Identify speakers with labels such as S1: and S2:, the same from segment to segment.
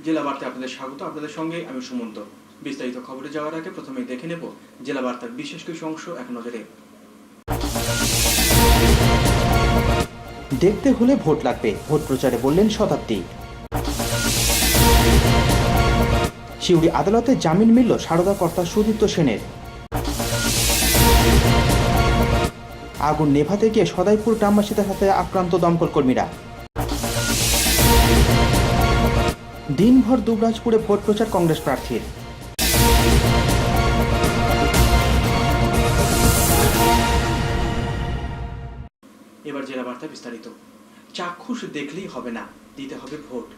S1: জেলা বার্তায় আপনাদের স্বাগত। আপনাদের সঙ্গে আমি সুমন্ত। বিস্তারিত খবরে যাওয়ার আগে প্রথমেই দেখে নেব জেলা বার্তার বিশেষ কিছু অংশ এক নজরে।
S2: দেখতে হলে ভোট লাগবে, ভোট প্রচারে বললেন শতাব্দী। সিউড়ি আদালতে জামিন মিলল সারদা কর্তা সুদীপ্ত সেনের। আগুন নেভাতে গিয়ে সদাইপুর গ্রামবাসীদের হাতে আক্রান্ত দমকল কর্মীরা। দিনভর দুবরাজপুরে ভোট প্রচার কংগ্রেস প্রার্থীর।
S1: এবার জেলা বার্তা বিস্তারিত। চাক্ষুষ দেখলেই হবে না, দিতে হবে ভোট।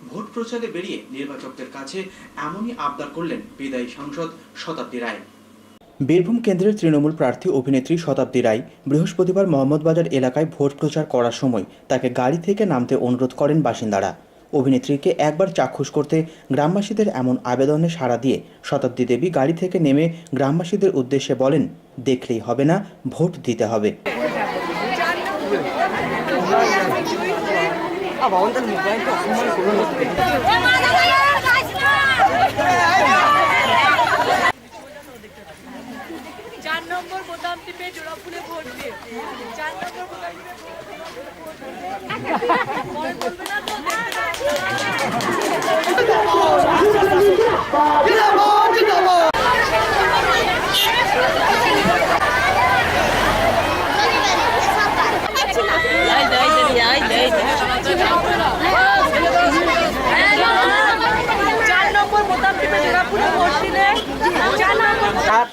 S1: ভোট প্রচারে বেরিয়ে নির্বাচকদের কাছে এমনই আবদার করলেন বিদায়ী সাংসদ শতাব্দী রায়।
S2: বীরভূম কেন্দ্রের তৃণমূল প্রার্থী অভিনেত্রী শতাব্দী রায় বৃহস্পতিবার মোহাম্মদবাজার এলাকায় ভোট প্রচার করার সময় তাকে গাড়ি থেকে নামতে অনুরোধ করেন বাসিন্দারা। অভিনেত্রীকে একবার চাক্ষুষ করতে গ্রামবাসীদের এমন আবেদনে সাড়া দিয়ে শতাব্দী দেবী গাড়ি থেকে নেমে গ্রামবাসীদের উদ্দেশ্যে বলেন, দেখলেই হবে না, ভোট দিতে হবে।
S3: चार नंबर बोताम टिपे जोड़ा फुले भोट दिए। 4 नंबर बोताम टिपे बोल बोलबे ना तो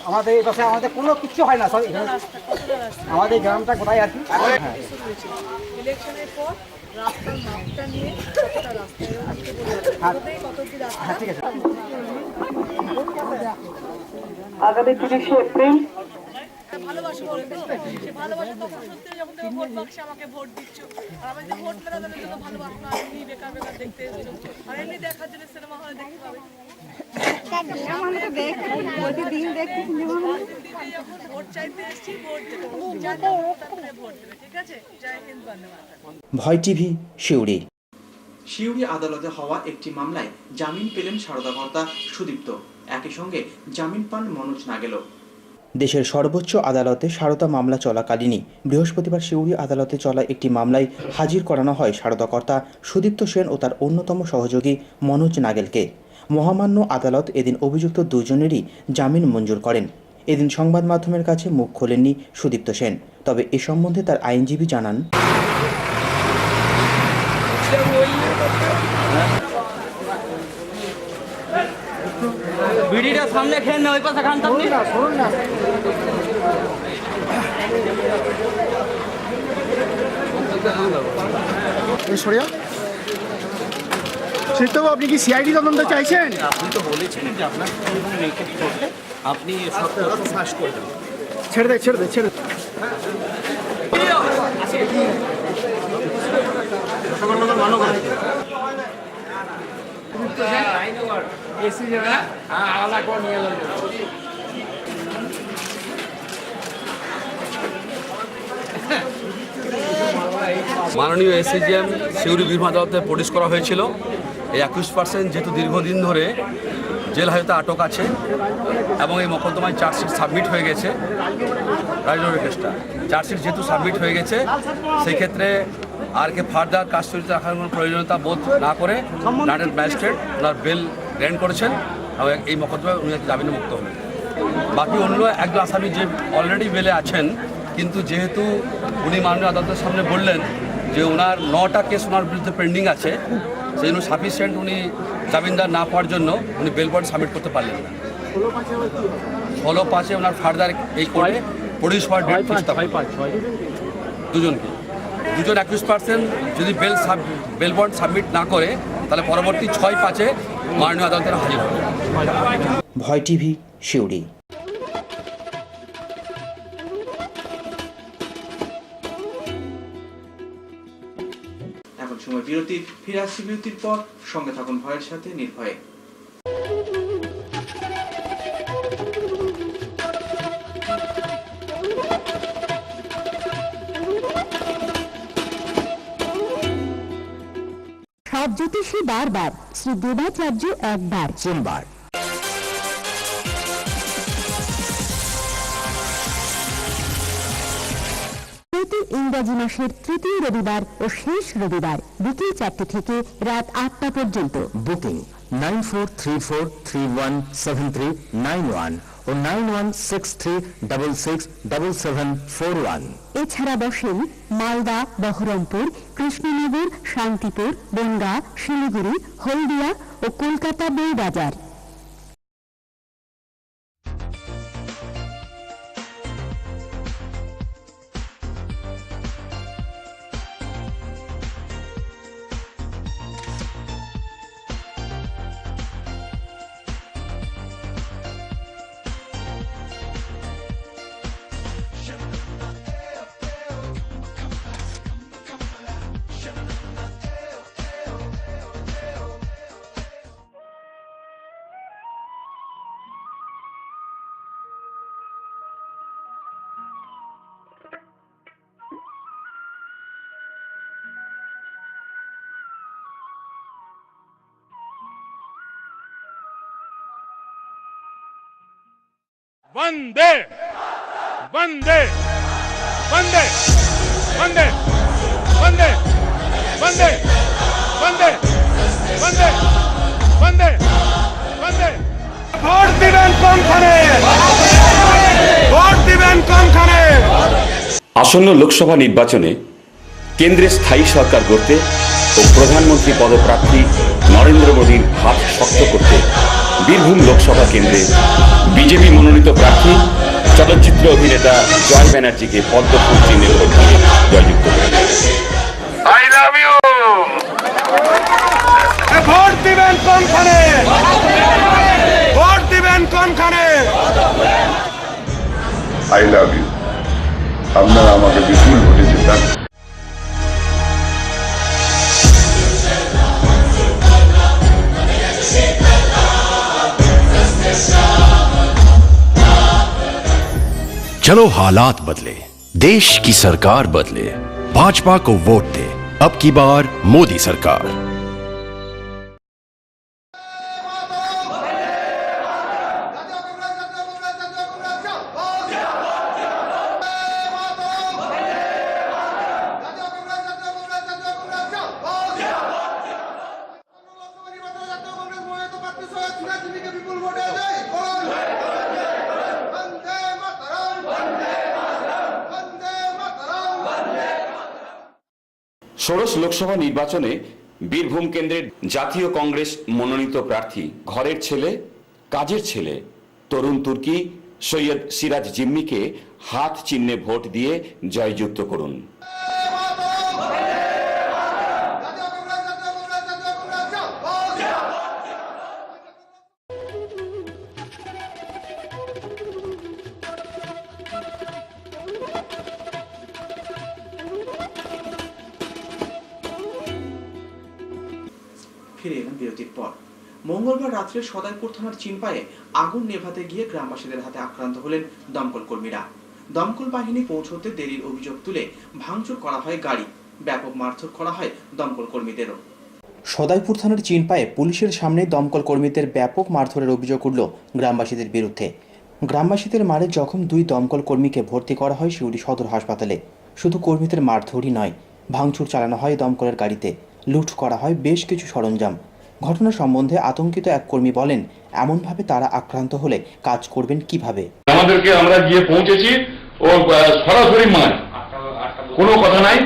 S4: আমাদের এই পাশে আমাদের কোনো কিছু হয় না, সরি আমাদের গ্রামটা কোথায় আর কি
S3: ইলেকশনের পর রাস্তার মাপটা নিয়ে কতটা রাস্তা
S4: ঠিক আছে।
S5: আগামী 30 এপ্রিল
S3: ভালোবাসা বলবে সে ভালোবাসা তখন সত্যি যখন তুমি ভোট বাক্সে আমাকে ভোট দিচ্ছ আর আমি যদি ভোট মেলা দেওয়ার জন্য ভালোবাসো না, এমনি বেকার বেকার দেখতে এসেছো আর এমনি দেখার জন্য সিনেমা হলে দেখতে পাবে।
S2: ভয় টিভি, সিউড়ি।
S1: সিউড়ি আদালতে হওয়া একটি মামলায় জামিন পেলেন সারদা কর্তা সুদীপ্ত। একই সঙ্গে জামিন পান মনোজ নাগেলও।
S2: দেশের সর্বোচ্চ আদালতে সারদা মামলা চলাকালীনই বৃহস্পতিবার সিউড়ি আদালতে চলা একটি মামলায় হাজির করানো হয় সারদা কর্তা সুদীপ্ত সেন ও তার অন্যতম সহযোগী মনোজ নাগেলকে। মহামান্য আদালত এদিন অভিযুক্ত দুজনেরই জামিন মঞ্জুর করেন। এদিন সংবাদ মাধ্যমের কাছে মুখ খোলেননি সুদীপ্ত সেন, তবে এ সম্বন্ধে তার আইনজীবী জানান,
S4: বিড়িটা সামনে খেয়ে না, ওই পাশে খান তো না, শুনুন না।
S6: সেটাও আপনি কি সিআইডি তদন্ত চাইছেন?
S7: আপনি তো বলেছিলেন যে আপনার নেকেট করতে আপনি সব তথ্য ফাঁস করবেন।
S6: ছেড়ে দে ছেড়ে দে ছেড়ে দে।
S8: মাননীয় এসিজিএম সিউড়ি বীরভূম আদালতে প্রডিউস করা হয়েছিল। এই 21% যেহেতু দীর্ঘদিন ধরে জেল হাজতে আটক আছে এবং এই মোকদ্দমায় চার্জশিট সাবমিট হয়ে গেছে, রাজনৈতিক কেসটা চার্জশিট যেহেতু সাবমিট হয়ে গেছে, সেই ক্ষেত্রে আর কে ফার্দার কাস্টডিতে রাখার কোনো প্রয়োজনীয়তা বোধ না করে লন্ডন ম্যাজিস্ট্রেট ওনার বেল গ্র্যান্ট করেছেন এবং এই মোকদ্দমায় উনি জামিনে মুক্ত হলেন। বাকি অন্য একজন আসামি যে অলরেডি বেলে আছেন, কিন্তু যেহেতু উনি মাননীয় আদালতের সামনে বললেন যে ওনার 9টা কেস ওনার বিরুদ্ধে পেন্ডিং আছে, সেই জন্য সাফিসিয়েন্ট উনি জামিনদার না পাওয়ার জন্য উনি বেল বন্ড সাবমিট করতে পারলেন না। 16/5 ওনার ফার্দার এই করে প্রডিউস হওয়ার ডেট ফিক্স দুজনকে। দুজন 21% যদি বেল বন্ড সাবমিট না করে তাহলে পরবর্তী 6/5 মাননীয় আদালতের হাজির হবে।
S2: ভয় টিভি, সিউড়ি।
S1: এখন সময় বিরতির, ফিরে আসছি বিরতির পর। সঙ্গে থাকুন ভয়ের সাথে নির্ভয়ে।
S9: জ্যোতিষী বারবার, শ্রী দেবাচার্য একবার।
S6: সোমবার
S9: প্রতি ইংরাজি মাসের তৃতীয় রবিবার ও শেষ রবিবার বিকেল 4টে থেকে রাত 8টা পর্যন্ত।
S6: বুকিং 9434317391 ও 9163667741।
S9: এছাড়া বসেন মালদা, বহরমপুর, কৃষ্ণনগর, শান্তিপুর, বনগাঁ, শিলিগুড়ি, হলদিয়া ও কলকাতা বউবাজার।
S10: वंदे वंदे वंदे वंदे वंदे वंदे वंदे वंदे वंदे वंदे ভোট দিবেন কোনখানে ভোট দিবেন কোনখানে
S11: আসন্ন লোকসভা নির্বাচনে কেন্দ্রে স্থায়ী সরকার গড়তে ও প্রধানমন্ত্রী পদপ্রার্থী নরেন্দ্র মোদীর হাত শক্ত করতে বীরভূম লোকসভা কেন্দ্রে বিজেপি মনোনীত প্রার্থী চলচ্চিত্র অভিনেতা জয় ব্যানার্জিকে পদ্ম ফুল চিহ্নে ভোট দিয়ে জয়যুক্ত করেন।
S10: আই লাভ ইউ ভোট দিবেন কোনখানে ভোট দিবেন কোনখানে
S12: আই লাভ ইউ। আপনারা আমাকে বিপুল ভোটে জেতান।
S13: चलो हालात बदले, देश की सरकार बदले, भाजपा को वोट दे। अब की बार मोदी सरकार।
S11: ষোড়শ লোকসভা নির্বাচনে বীরভূম কেন্দ্রের জাতীয় কংগ্রেস মনোনীত প্রার্থী ঘরের ছেলে, কাজের ছেলে তরুণ তুর্কি সৈয়দ সিরাজ জিম্মিকে হাত চিহ্নে ভোট দিয়ে জয়যুক্ত করুন।
S1: ফিরে এলাম বিরতির পর। মঙ্গলবার রাত্রে সদাইপুর থানার চিনপায়ে আগুন নেভাতে গিয়ে গ্রামবাসীদের হাতে আক্রান্ত হলেন দমকল কর্মীরা। দমকল বাহিনী পৌঁছতে দেরির অভিযোগ তুলে ভাঙচুর করা হয় গাড়ি, ব্যাপক মারধর করা হয় দমকল কর্মীদেরও।
S2: সদাইপুর থানার চিনপায়ে পুলিশের সামনে দমকল কর্মীদের ব্যাপক মারধরের অভিযোগ উঠল গ্রামবাসীদের বিরুদ্ধে। গ্রামবাসীদের মারে জখম 2 দমকল কর্মীকে ভর্তি করা হয় সিউড়ি সদর হাসপাতালে। শুধু কর্মীদের মারধরই নয়, ভাঙচুর চালানো হয় দমকলের গাড়িতে, লুট করা হয় বেশ কিছু সরঞ্জাম। ঘটনা সম্বন্ধে আতঙ্কিত এক কর্মী বলেন, এমনভাবে তারা আক্রান্ত হলে কাজ করবেন কিভাবে।
S12: আমাদেরকে আমরা গিয়ে পৌঁছেছি, ও সরাসরি মার, কোনো কথা নাই,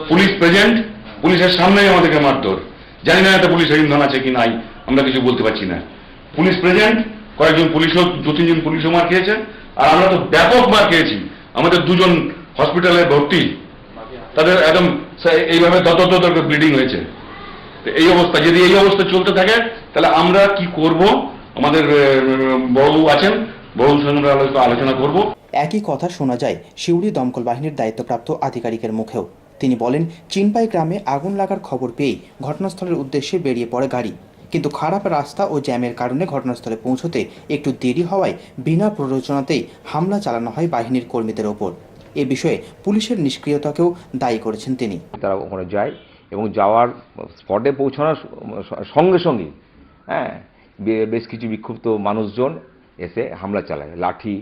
S12: পুলিশ প্রেজেন্ট, পুলিশের সামনেই আমাদেরকে মারধর। জানি না এতে পুলিশের ইন্ধন আছে কি নাই, আমরা কিছু বলতে পারছি না। পুলিশ প্রেজেন্ট, কয়েকজন পুলিশও 2-3 জন পুলিশও মার খেয়েছে, আর আমরা তো ব্যাপক মার খেয়েছি। আমাদের 2 জন হসপিটালে ভর্তি, তাদের একদম এইভাবে দত ব্লিডিং হয়েছে। এই অবস্থা, যদি এই অবস্থা চলতে থাকে তাহলে আমরা কি করব? আমাদের বড় আছেন, বড় সঙ্গে আলোচনা করব।
S2: একই কথা শোনা যায় সিউড়ি দমকল বাহিনীর দায়িত্বপ্রাপ্ত আধিকারিকের মুখেও। তিনি বলেন, চিনপাই গ্রামে আগুন লাগার খবর পেয়েই ঘটনাস্থলের উদ্দেশ্যে বেরিয়ে পড়ে গাড়ি, কিন্তু খারাপ রাস্তা ও জ্যামের কারণে ঘটনাস্থলে পৌঁছতে একটু দেরি হওয়ায় বিনা প্ররোচনাতেই হামলা চালানো হয় বাহিনীর কর্মীদের ওপর। এ বিষয়ে পুলিশের নিষ্ক্রিয়তাকেও দায়ী করেছেন তিনি।
S14: তারা ওখানে যায়
S12: এবং যাওয়ার স্পটে পৌঁছানোর সঙ্গে সঙ্গে হ্যাঁ বেশ কিছু বিক্ষুব্ধ মানুষজন এসে হামলা চালায়, লাঠি,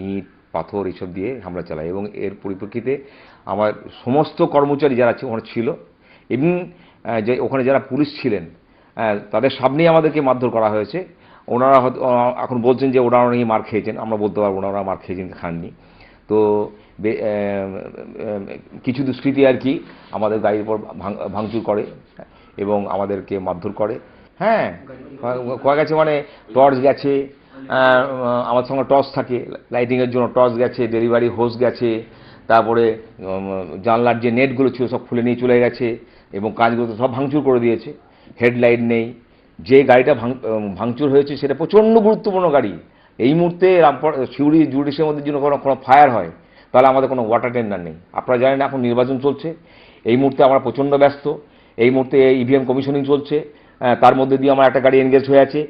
S12: ইট, পাথর এইসব দিয়ে হামলা চালায় এবং এর পরিপ্রেক্ষিতে আমার সমস্ত কর্মচারী যারা ওখানে ছিল এবং যে ওখানে যারা পুলিশ ছিলেন তাদের সামনেই আমাদেরকে মারধর করা হয়েছে। ওনারা হয়তো এখন বলছেন যে ওনারা নাকি মার খেয়েছেন, আমরা বলতে পারবো না ওনারা মার খেয়েছেন খাননি। তো কিছু দুষ্কৃতী আর কি আমাদের গাড়ির উপর ভাঙচুর করে এবং আমাদেরকে মারধর করে। হ্যাঁ, কয়ে গেছে মানে টর্চ গেছে, আমার সঙ্গে টর্চ থাকে লাইটিংয়ের জন্য, টর্চ গেছে, ডেলিভারি হোস গেছে, তারপরে জানলার যে নেটগুলো ছিল সব খুলে নিয়ে চলে গেছে এবং কাজগুলো সব ভাঙচুর করে দিয়েছে। হেডলাইট নেই। যে গাড়িটা ভাঙচুর হয়েছে সেটা প্রচণ্ড গুরুত্বপূর্ণ গাড়ি। এই মুহূর্তে সিউড়ি জুডিশিয়াল মধ্যে জন্য কোনো ফায়ার হয় তাহলে আমাদের কোনো ওয়াটার টেন্ডার নেই। আপনারা জানেন এখন নির্বাচন চলছে, এই মুহূর্তে আমরা প্রচণ্ড ব্যস্ত, এই মুহূর্তে ইভিএম কমিশনিং চলছে, তার মধ্যে দিয়ে আমার একটা গাড়ি এনগেজ হয়ে আছে।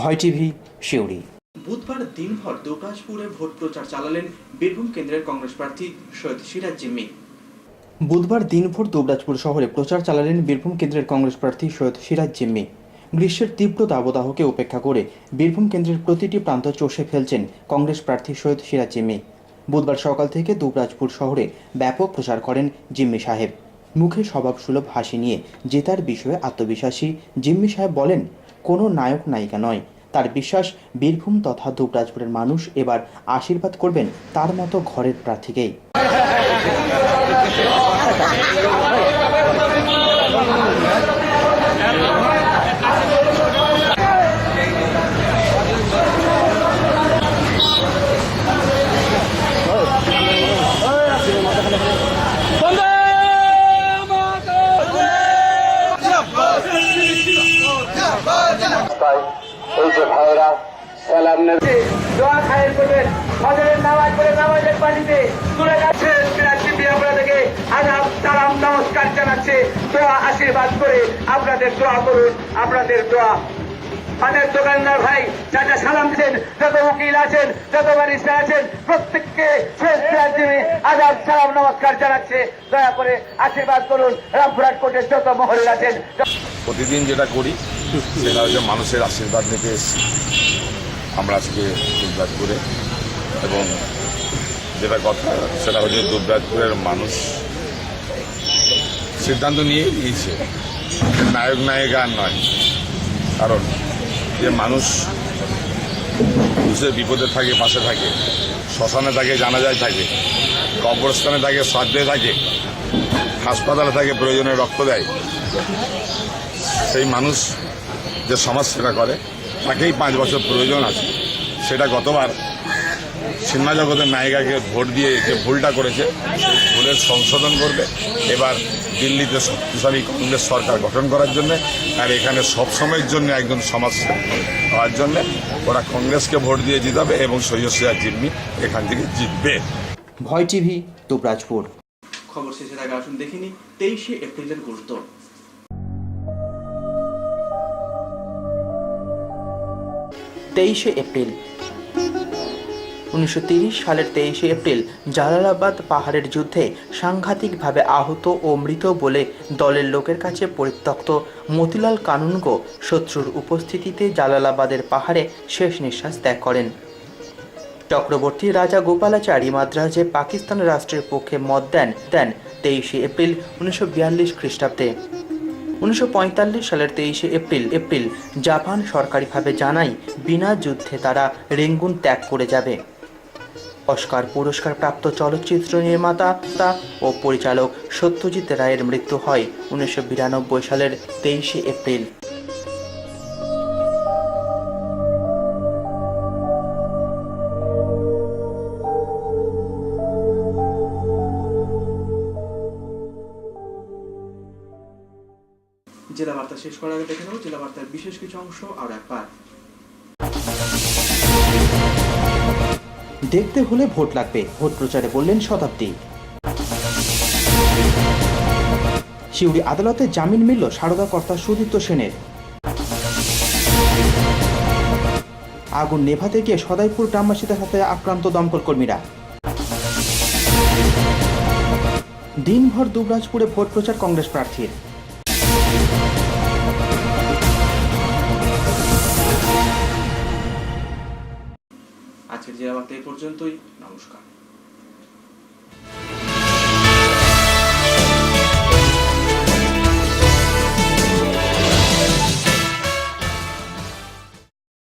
S2: ভয় টিভি, সিউড়ি।
S1: বুধবার দিনভর দুবরাজপুরে ভোট প্রচার চালালেন বীরভূম কেন্দ্রের কংগ্রেস প্রার্থী সৈয়দ সিরাজ জিম্মি।
S2: বুধবার দিনভর দুবরাজপুর শহরে প্রচার চালালেন বীরভূম কেন্দ্রের কংগ্রেস প্রার্থী সৈয়দ সিরাজ জিম্মি। গ্রীষ্মের তীব্র দাবদাহকে উপেক্ষা করে বীরভূম কেন্দ্রের প্রতিটি প্রান্ত চষে ফেলছেন কংগ্রেস প্রার্থী সৈয়দ সিরাজ জিম্মি। বুধবার সকাল থেকে দুবরাজপুর শহরে ব্যাপক প্রচার করেন জিম্মি সাহেব। মুখে স্বভাবসুলভ হাসি নিয়ে জেতার বিষয়ে আত্মবিশ্বাসী জিম্মি সাহেব বলেন, কোনো নায়ক নায়িকা নয়, তার বিশ্বাস বীরভূম তথা দুবরাজপুরের মানুষ এবার আশীর্বাদ করবেন তার মতো ঘরের প্রার্থীকেই।
S10: এই যে ভাইরা সালাম নেবে,
S4: দোয়া খায়ের করবেন, ফজরের নামাজ পড়ে নামাজের পানিতে তুলে যাচ্ছে আপনারা থেকে আদাব সালাম নমস্কার জানাচ্ছে, দোয়া আশীর্বাদ করে আপনাদের দোয়া করুন, আপনাদের দোয়া। আমাদের দোকানদার ভাই যারা সালাম দিচ্ছেন, যত উকিল আছেন, যত ব্যারিস্টার আছেন, প্রত্যেককে আদাব সালাম নমস্কার জানাচ্ছে, দয়া করে আশীর্বাদ করুন। রামপুরহাট কোর্টের যত মহল আছেন,
S12: প্রতিদিন যেটা করি সেটা হচ্ছে মানুষের আশীর্বাদ নিতে এসেছি আমরা আজকে দুবরাজপুরে, এবং যেটা কথা সেটা হচ্ছে দুবরাজপুরের মানুষ সিদ্ধান্ত নিয়ে নিয়েছে নায়ক নায়িকা আর নয়। কারণ যে মানুষ বিপদে থাকে, পাশে থাকে, শ্মশানে থাকে, জানাজায় থাকে, কবরস্থানে থাকে, শ্রাদ্ধে থাকে, হাসপাতালে থাকে, প্রয়োজনে রক্ত দেয়, সেই মানুষ যে সমাজ সেবা করে তাকেই 5 বছর প্রয়োজন আছে। সেটা গতবার সিনেমা জগতের নায়িকাকে ভোট দিয়ে যে ভুলটা করেছে সেই ভুলের সংশোধন করবে এবার দিল্লিতে শক্তিশালী কংগ্রেস সরকার গঠন করার জন্যে, আর এখানে সবসময়ের জন্য একজন সমাজসেবী হওয়ার জন্যে ওরা কংগ্রেসকে ভোট দিয়ে জিতাবে এবং সৈয়দ সিরাজ জিম্মি এখান থেকে জিতবে।
S2: ভয় টিভি, দুবরাজপুর।
S1: খবর শেষের আগে আসুন দেখিনি 23শে এপ্রিলের গুরুত্ব।
S2: 23শে এপ্রিল 1930 সালের 23শে এপ্রিল জালালাবাদ পাহাড়ের যুদ্ধে সাংঘাতিকভাবে আহত ও মৃত বলে দলের লোকের কাছে পরিত্যক্ত মতিলাল কানুনগো শত্রুর উপস্থিতিতে জালালাবাদের পাহাড়ে শেষ নিঃশ্বাস ত্যাগ করেন। চক্রবর্তী রাজা গোপালাচারী মাদ্রাজে পাকিস্তান রাষ্ট্রের পক্ষে মত দেন 23শে এপ্রিল 1942 খ্রিস্টাব্দে। 1945 সালের 23শে এপ্রিল জাপান সরকারিভাবে জানায় বিনা যুদ্ধে তারা রেঙ্গুন ত্যাগ করে যাবে। অস্কার পুরস্কার প্রাপ্ত চলচ্চিত্র নির্মাতা ও পরিচালক সত্যজিৎ রায়ের মৃত্যু হয় 1992 সালের 23শে এপ্রিল।
S1: জেলা বার্তা শেষ করার আগে দেখে নেব জেলা বার্তার বিশেষ কিছু অংশ আর একবার।
S2: দেখতে হলে ভোট লাগবে, ভোট প্রচারে বললেন শতাব্দী। সিউড়ি আদালতে জামিন মিলল সারদা কর্তা সুদীপ্ত সেনের। আগুন নেভাতে গিয়ে সদাইপুর গ্রামবাসীদের হাতে আক্রান্ত দমকল কর্মীরা। দিনভর দুবরাজপুরে ভোট প্রচার কংগ্রেস প্রার্থীর।
S1: আজকের জেলা বার্তা এই পর্যন্তই। নমস্কার।